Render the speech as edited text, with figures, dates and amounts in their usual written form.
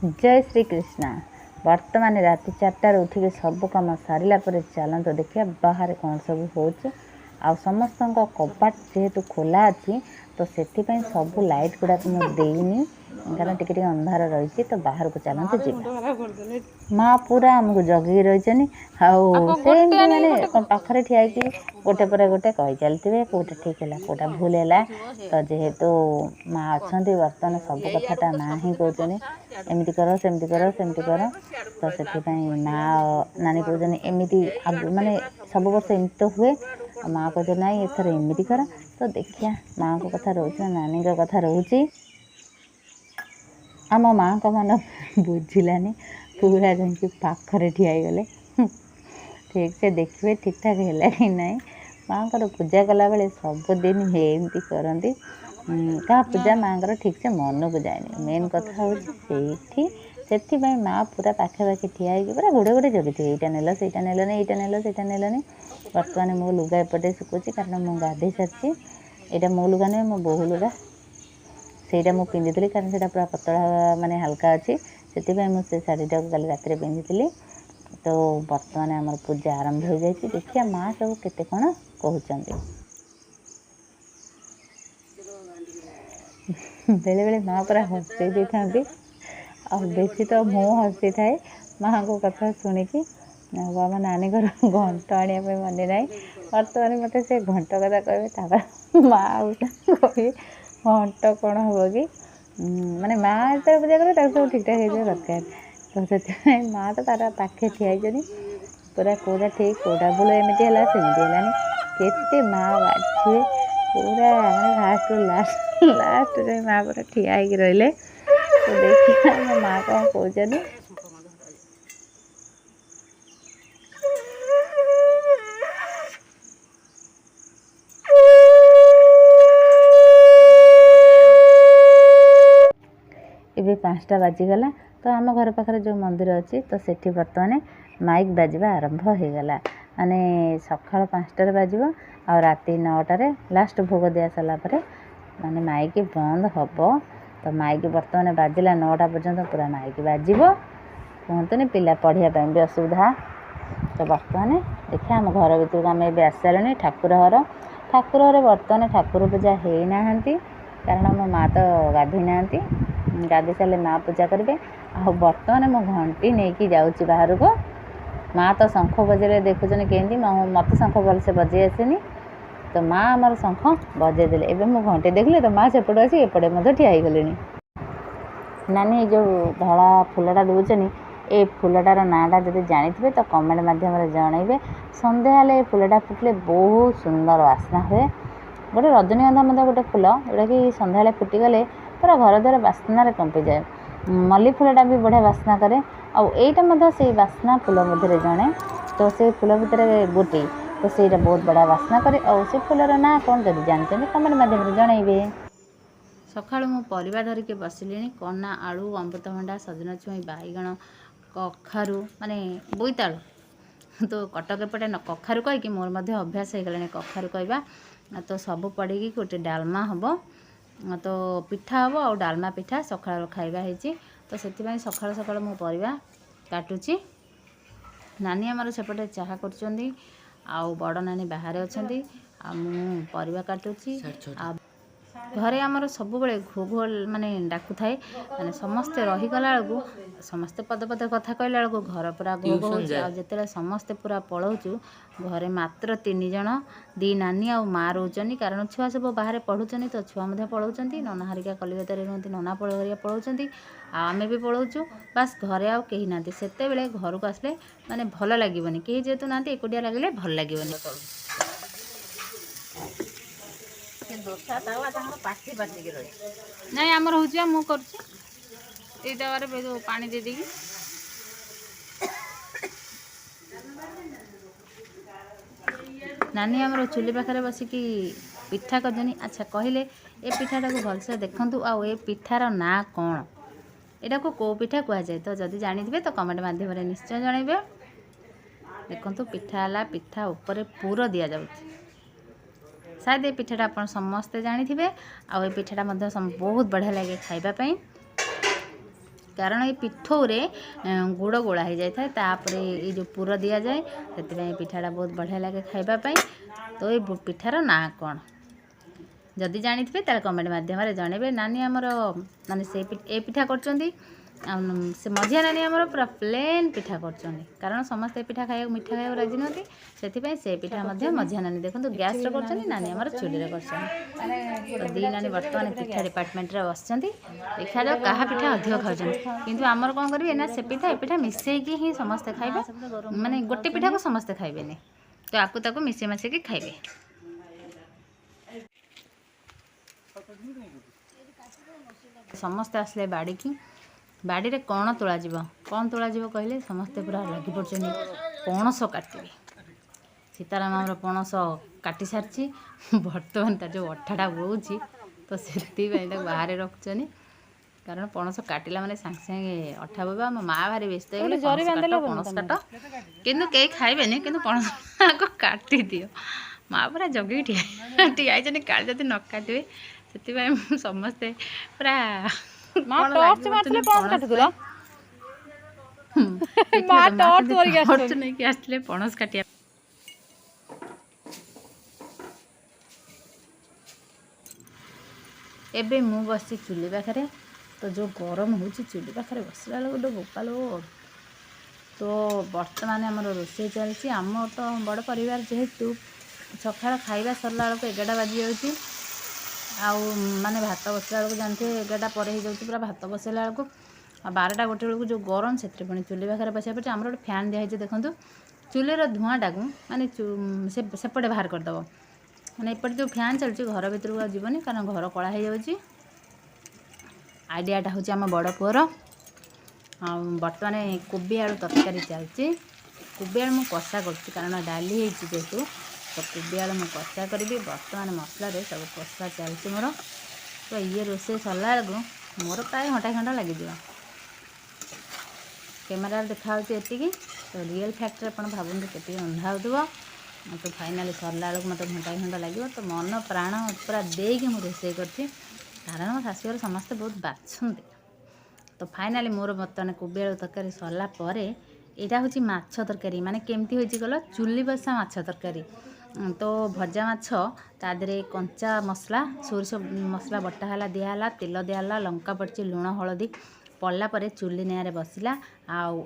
जय श्री कृष्णा। वर्तमान राति 4टार उठिक सब कम सारा पर चलते देखिए बाहर कौन सब हो समस्त कबाट जेहेतु खोला अच्छी तो से सब लाइट गुड़ाक मुझे कारण टिके अंधार रही तो बाहर को चलते जी माँ पूरा आमको जगिकी रही माने पाखे ठिया गोटे पर गोटे कही चलते कौटा ठीक है कौटा भूल है तो जेहेतु माँ अच्छा बर्तमान सब कथा माँ ही कहते एमती कर सेमती कर सेमती कर तो से माँ नानी कहते एमती माने सब वर्ष एमती तो हुए माँ कहते ना एथर एमती कर तो देखिया माँ को कथा रोच नानी का कथा रोची आम माँ का मन बुझिलानी पूरा जाकि पाखरे ठियागले ठीक से देखिए ठीक ठाक है कि ना माँ को पूजा कला बेले सबुदिन एमती करती क्या पूजा माँ को ठीक से मन को जाए मेन कथा हूँ से माँ पूरा पाखापाखि ठिया पूरा गोड़े गोड़े जगी यहाँ नेल से नेलनि यहाँ नेल से नेलनि बर्तमान मो लुगा एपटे शुकुची कारण मुझे गाधे सारी यहाँ मो लुगा नुहे मो बोहू लुगा से मुझे पिंधि कारण से पूरा पतला माने हल्का अच्छी से मुझे शाढ़ीटा कल रात पिंधि तो बर्तमान आम पूजा आरंभ हो जाए देखिए माँ सब केते कौन कहते बेले बेले माँ पूरा हसई दे था बेसी तो मु हसी थाए माँ को कथा शुणिकी आम नानी घर घंट आने मन ना बर्तमान मत से घंट कथा कहे माँ कहे घंट कौन हम कि माने माँ जो पूजा करे सब ठीक ठाक हो दरकार तो से माँ तो तार पाखे ठियाई पूरा कौटा ठीक कौटा भूल एमती है सेमती है केते माँ बाछे पूरा मैंने फास्ट लास्ट लास्ट माँ पूरा ठिया रही तो देखिए आम माँ कौन कहते ଏବେ 5ଟା ବାଜିଗଲା तो आम घर पाखे जो मंदिर अच्छी तो सेठी बर्तमान माइक बाजवा आरंभ हो गला माने सकाल 5टार बाजिब आ राति 9टार लास्ट भोग दिया सारापर माने माइक बंद हम तो माइक बर्तमान बाजिला 9टा पर्यंत पूरा माइक बाजिब कहतुनि पिला पढ़ाई भी असुविधा तो बर्तमान देखिए आम घर भर आम ए आसी सारे ठाकुर घर बर्तमान ठाकुर पूजा होना कारण मो माँ तो गाधे ना गाधे सारे माँ पूजा करेंगे आ बर्तमान मो घंटी नहीं जाऊँगी बाहर को माँ तो शंख बजे देखुन केंती मत शंख भलसे बजे आसेनी तो माँ आमर शंख बजे देले एवं मो घंटी देखले तो माँ सेपटे आसी एपटे ठिया गले नानी जो धड़ा फुलटा दूचनी ए फुलटार नाटा जब जानी तो कमेंट मध्यम जनइबे सन्ध्या फुलटा फुटले बहुत सुंदर वासना हुए गोटे रजनीगंधा मध्य गोटे फुल जोटा कि सन्ध्या फुटीगले पूरा घर द्वार बास्नार कंपी जाए मल्ली फुलटा भी बढ़िया बास्ना करे आईटा से बास्ना फुल मध्य जड़े तो से फुल भितर गोटे तो से बहुत बढ़िया बास्ना करे और से फुलर ना कौन जब जानते कमेंट मध्यम जनइबे सकाळु मु परिवा धरिके बसिलिनी कना आलू अमृतभंडा सजना छुई बाईगण कखारू माने बोईतालु तो कटक एपटे कखारू कहीकि मोर मध्य अभ्यास हो गलानी कखारू कहवा तो सब पड़ी गोटे डालमा हम तो पिठा हम और डालमा पिठा सकाळ खाइबा होती तो से सकाळ सकाळ मु परिवा काटुची नानी आमर सेपटे चाहा कर बड़ नानी बाहर अच्छा मु परिवा काटुची घरे आमर सब घो घो माने डाकू थाए माने समस्ते रहीगला बेलू समस्ते पद पद कथा कहला बेलू घर पूरा घो घो होते समस्ते पूरा पलाऊँ घरे मात्र 3 जन 2 नानी आ माँ रोचनी कारण छुआ सब बाहर पढ़ुचनी तो छुआ पलाऊँ नना हरिका कलिकता रुहति नना हरिका पलाऊँ आमे भी पलाऊँ बास घरे आउ कहीं ना से घर को आसले माने भल लगे कहीं जेहेतु ना एकुटिया लगे भल लगे नहीं आमर हूँ मु कर पानी दे देगी नानी आमर चुली पाखे बसिकी पिठा करजनी अच्छा कहले ए पिठाटा को भलसे देखु आ पिठार ना कौन यहाँ को पिठा कहुए तो जदि जानी तो कमेंट मध्यम निश्चय जनइबे देखु पिठा पिठा उपर पूर दि जाऊँ शायद ये पिठाटा आप समस्ते जानी थे आ पिठाटा बहुत बढ़िया लगे खाइबापी कारण ये पिठौरे गुड़ गोला हो जाए तापर ये जो पुर दि जाए से पिठाटा बहुत बढ़िया लगे खाइबापी। तो ये पिठार ना कौन जदि जानी ताले कमेंट माध्यम जनइबे। नानी आमर माने से ए पिठा कर से मझिया नानी आमर पूरा प्लेन पिठा कर कारण समस्ते पिठा खाया मिठा खाया राजी नती से पिठा मझिया नानी देखो गैस कर नानी आमर चुली कर दी नानी बर्तमान पिठा डिपार्टमेंट बस देखा जाओ क्या पिठा अधिक खाऊँ किंतु आमर कौन करेंगे ना से पिठा ए पिठा मिसेकी ही समस्ते खाइबे माने गोटे पिठा को समस्ते खाइबेनि तो आपको ताको मिसे मासिकी खाइबे। समस्ते आसले बाड़ी की बाड़ी रे कौन तोड़ा कहले समस्ते पूरा लगी पड़े पणस काटे। सीताराम आमर पणस काटी सारी बर्तमान तार जो अठाटा बोची तो से बाहर रखुचनी कारण पणस काटिला माने सांगे सांगे अठा बोबा मो माँ भारी व्यस्त पणस काट किंतु कई खाइबेनि किंतु पणस काटी दियो माँ पूरा जगी ठिया काल जदि न काटे से समस्ते पूरा नहीं पणस काटिया एबे मु बसी चुली पाखे तो जो गरम हो चुली पाखे बसला गोटे बोपालो। तो बर्तमान आम रोषे चलती आम तो बड़ परिवार जेहेतु सकाळ खाइबा सरला बेलू 11टा बाजी जाऊँगी माने भात बसला बेलू जानते 11टा पर हो जाऊँगी पूरा भात बसैला बेलू 12टा गोटे बेलू जो गरम से पुणी चुली पाखे बसा पड़े आम गोटे फैन दिखाई देखो चुलीर धूआटा को माने सेपटे बाहर करदेव मैंने एपटे जो फैन चलती घर भर को जीवनी कारण घर कला हो जाऊँगी। आइडियाटा हूँ आम बड़ पुअर बर्तमान कोबी आलू तरकारी चलती कोबी आलू मुझे कषा कर कारण डाली जेहेतु तो कोबी आलू मुझे कषा करी बर्तमान मसला सब कषा चलती मोर तो ये रोषे सरला बेलू मोर प्राय घंटा घंटा लगे कैमेरा देखा एति तो रियल फैक्ट आप भावुँ के रंधा हो तो फाइनाली सरला बेलू मतलब घंटा घंटा लगे तो मन प्राण पूरा देकी मुझे रोषे कर कारण मो शाशुघर समस्ते बहुत बाछुंटे। तो फाइनाली मोर बर्तमान कोबी आलू तरकारी सरला पर यहाँ हूँ माछ तरकारी माने केमती होइछि गल चुली बसा माछ तरकारी। तो भजा माछ तादरे कंचा मसला सोरिष मसला बटा दिहला तेल दिहला लंका पड़ची लुण हलदी पड़ला चुली निआरे बसिला आउ